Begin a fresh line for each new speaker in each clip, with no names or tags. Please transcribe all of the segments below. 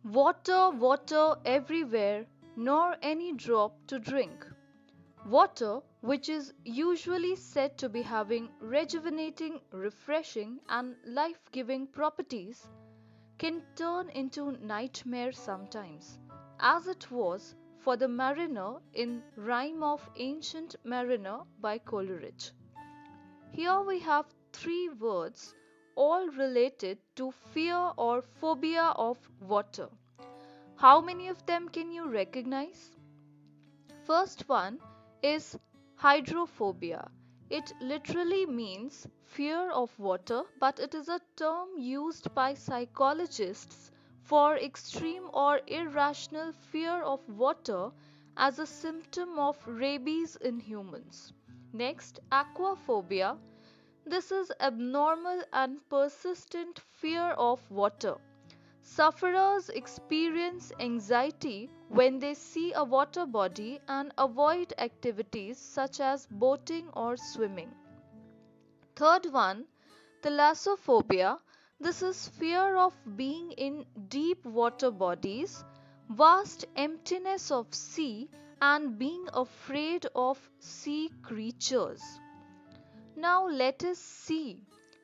Water, water everywhere, nor any drop to drink. Water, which is usually said to be having rejuvenating, refreshing, and life giving properties, can turn into nightmare sometimes, as it was for the mariner in Rime of Ancient Mariner by Coleridge. Here we have three words all related to fear or phobia of water. How many of them can you recognize? First one is hydrophobia. It literally means fear of water, but it is a term used by psychologists for extreme or irrational fear of water as a symptom of rabies in humans. Next, aquaphobia. This is abnormal and persistent fear of water. Sufferers experience anxiety when they see a water body and avoid activities such as boating or swimming. Third one, thalassophobia. This is fear of being in deep water bodies, vast emptiness of sea, and being afraid of sea creatures. Now let us see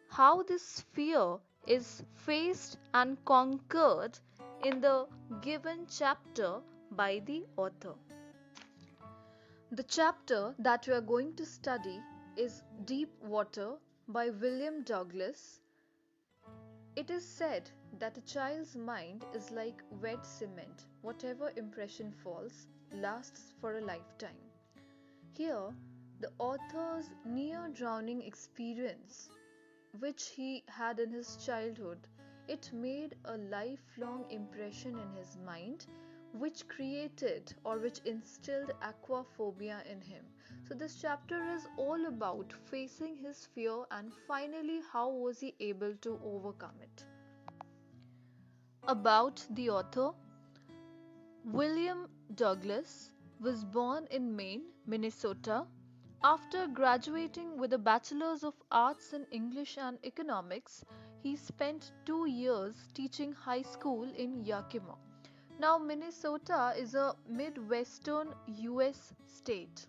how this fear is faced and conquered in the given chapter by the author. The chapter that we are going to study is Deep Water by William Douglas. It is said that a child's mind is like wet cement. Whatever impression falls lasts for a lifetime. Here, the author's near drowning experience, which he had in his childhood, it made a lifelong impression in his mind, which created or which instilled aquaphobia in him. So this chapter is all about facing his fear and finally how was he able to overcome it. About the author, William Douglas was born in Maine, Minnesota. After graduating with a Bachelor's of Arts in English and Economics, he spent 2 years teaching high school in Yakima. Now, Minnesota is a Midwestern US state.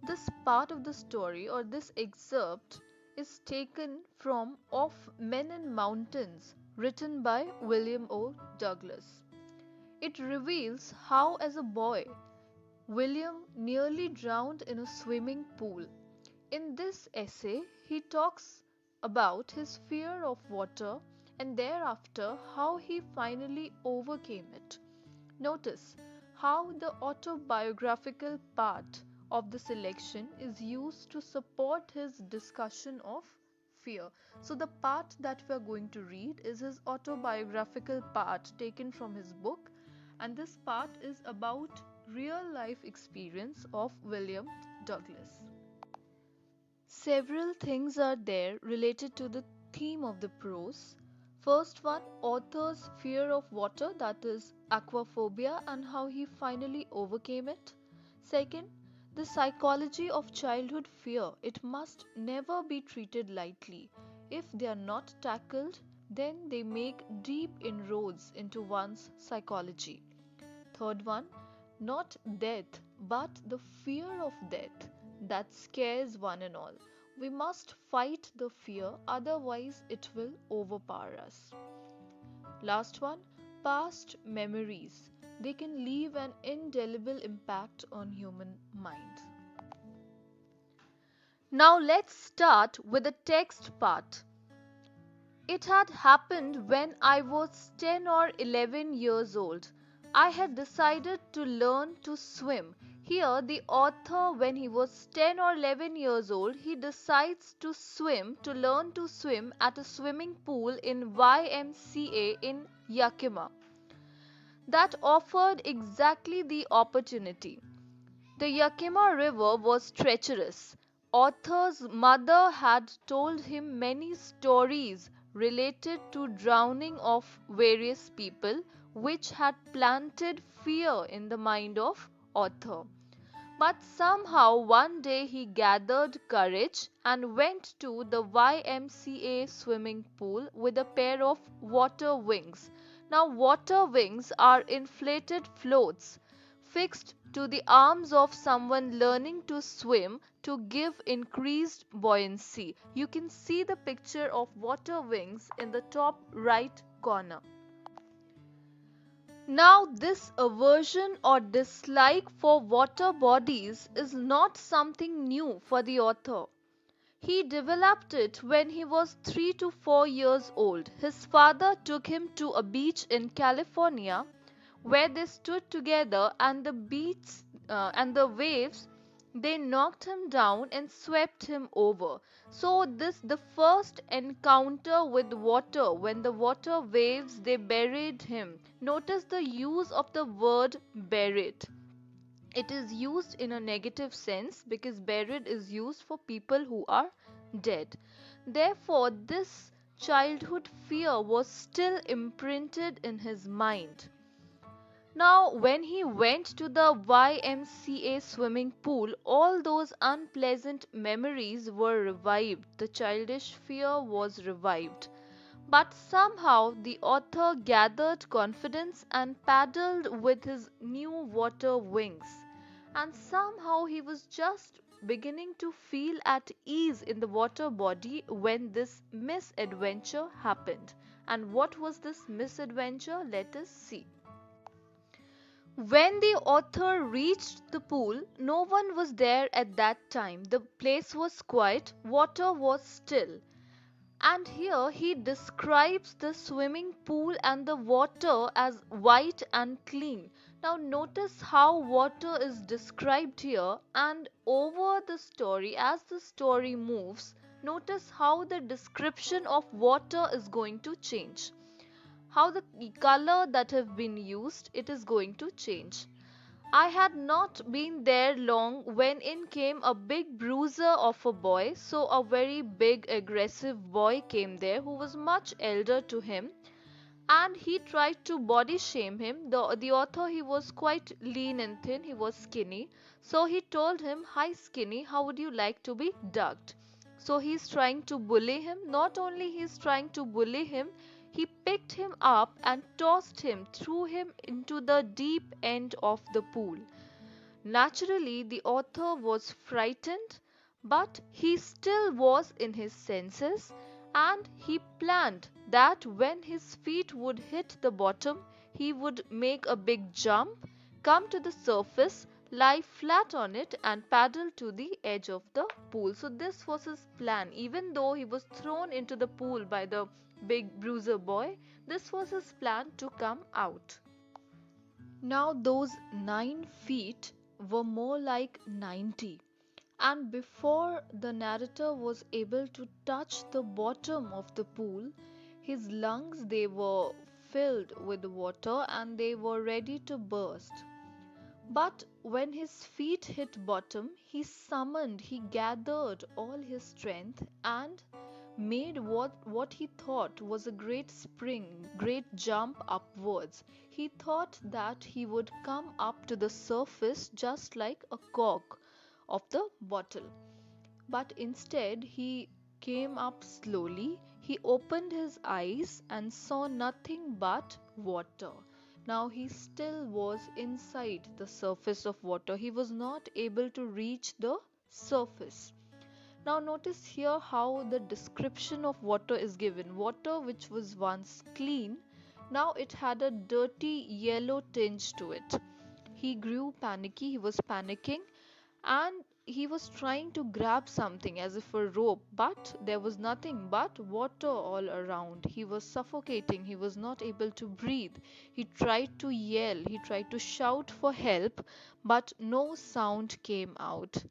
This part of the story or this excerpt is taken from Of Men and Mountains, written by William O. Douglas. It reveals how, as a boy, William nearly drowned in a swimming pool. In this essay, he talks about his fear of water and thereafter how he finally overcame it. Notice how the autobiographical part of the selection is used to support his discussion of fear. So, the part that we are going to read is his autobiographical part taken from his book, and this part is about real life experience of William Douglas. Several things are there related to the theme of the prose. First one, author's fear of water, that is aquaphobia, and how he finally overcame it. Second, the psychology of childhood fear. It must never be treated lightly. If they are not tackled, then they make deep inroads into one's psychology. Third one, not death, but the fear of death that scares one and all. We must fight the fear, otherwise, it will overpower us. Last one, past memories. They can leave an indelible impact on human mind. Now, let's start with the text part. It had happened when I was 10 or 11 years old. I had decided to learn to swim. Here, the author, when he was 10 or 11 years old, he decides to learn to swim at a swimming pool in YMCA in Yakima. That offered exactly the opportunity. The Yakima River was treacherous. Author's mother had told him many stories related to drowning of various people, which had planted fear in the mind of author. But somehow one day he gathered courage and went to the YMCA swimming pool with a pair of water wings. Now, water wings are inflated floats fixed to the arms of someone learning to swim to give increased buoyancy. You can see the picture of water wings in the top right corner. Now, this aversion or dislike for water bodies is not something new for the author. He developed it when he was 3 to 4 years old. His father took him to a beach in California where they stood together and the waves, they knocked him down and swept him over. So this the first encounter with water, when the water waves they buried him. Notice the use of the word buried. It is used in a negative sense because buried is used for people who are dead. Therefore, this childhood fear was still imprinted in his mind. Now, when he went to the YMCA swimming pool, all those unpleasant memories were revived. The childish fear was revived. But somehow the author gathered confidence and paddled with his new water wings. And somehow he was just beginning to feel at ease in the water body when this misadventure happened. And what was this misadventure? Let us see. When the author reached the pool, no one was there at that time. The place was quiet, water was still. And here he describes the swimming pool and the water as white and clean. Now notice how water is described here, and over the story, as the story moves, notice how the description of water is going to change. How the color that have been used, it is going to change. I had not been there long when in came a big bruiser of a boy. So a very big aggressive boy came there who was much elder to him, and he tried to body shame him. The author, he was quite lean and thin, he was skinny. So he told him, "Hi skinny, how would you like to be ducked?" So he's trying to bully him. Not only he's trying to bully him, he picked him up and tossed him, threw him into the deep end of the pool. Naturally, the author was frightened, but he still was in his senses, and he planned that when his feet would hit the bottom, he would make a big jump, come to the surface, lie flat on it, and paddle to the edge of the pool. So, this was his plan. Even though he was thrown into the pool by the big bruiser boy, this was his plan to come out. Now, those 9 feet were more like 90, and before the narrator was able to touch the bottom of the pool, his lungs, they were filled with water and they were ready to burst. But when his feet hit bottom, he gathered all his strength and made what he thought was a great spring, great jump upwards. He thought that he would come up to the surface just like a cork of the bottle. But instead, he came up slowly. He opened his eyes and saw nothing but water. Now he still was inside the surface of water. He was not able to reach the surface. Now notice here how the description of water is given. Water which was once clean, now it had a dirty yellow tinge to it. He grew panicky, he was panicking, and he was trying to grab something as if a rope, but there was nothing but water all around. He was suffocating, he was not able to breathe. He tried to yell, he tried to shout for help, but no sound came out.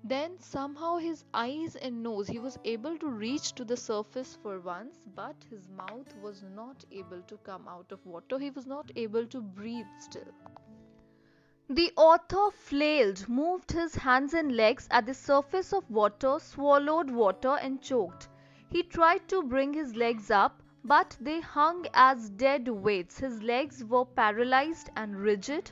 Then somehow his eyes and nose, he was able to reach to the surface for once, but his mouth was not able to come out of water. He was not able to breathe still. The author flailed, moved his hands and legs at the surface of water, swallowed water and choked. He tried to bring his legs up, but they hung as dead weights. His legs were paralyzed and rigid.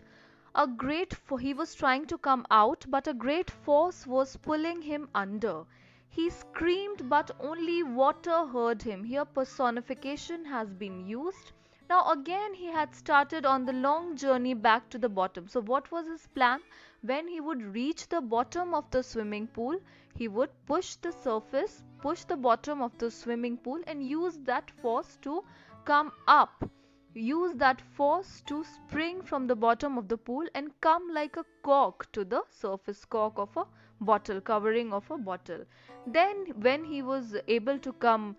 He was trying to come out, but a great force was pulling him under. He screamed, but only water heard him. Here personification has been used. Now again he had started on the long journey back to the bottom. So what was his plan? When he would reach the bottom of the swimming pool, he would push the bottom of the swimming pool and use that force to come up. Use that force to spring from the bottom of the pool and come like a cork to the surface, cork of a bottle, covering of a bottle. Then when he was able to come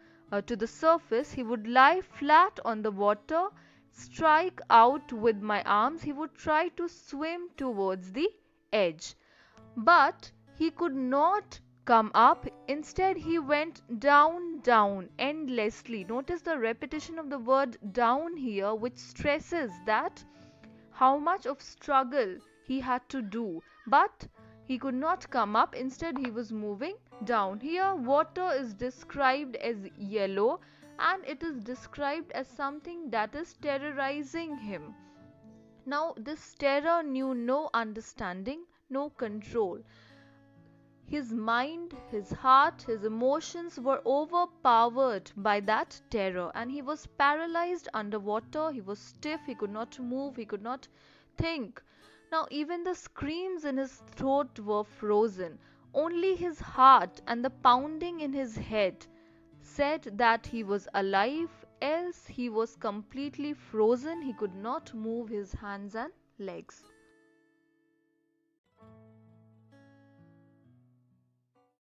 to the surface, he would lie flat on the water, strike out with my arms. He would try to swim towards the edge, but he could not come up. Instead, he went down, down endlessly. Notice the repetition of the word down here, which stresses that how much of struggle he had to do, but he could not come up. Instead, he was moving down. Here water is described as yellow, and it is described as something that is terrorizing him. Now this terror knew no understanding, no control. His mind, his heart, his emotions were overpowered by that terror, and he was paralyzed underwater. He was stiff, he could not move, he could not think. Now, even the screams in his throat were frozen. Only his heart and the pounding in his head said that he was alive, else he was completely frozen. He could not move his hands and legs.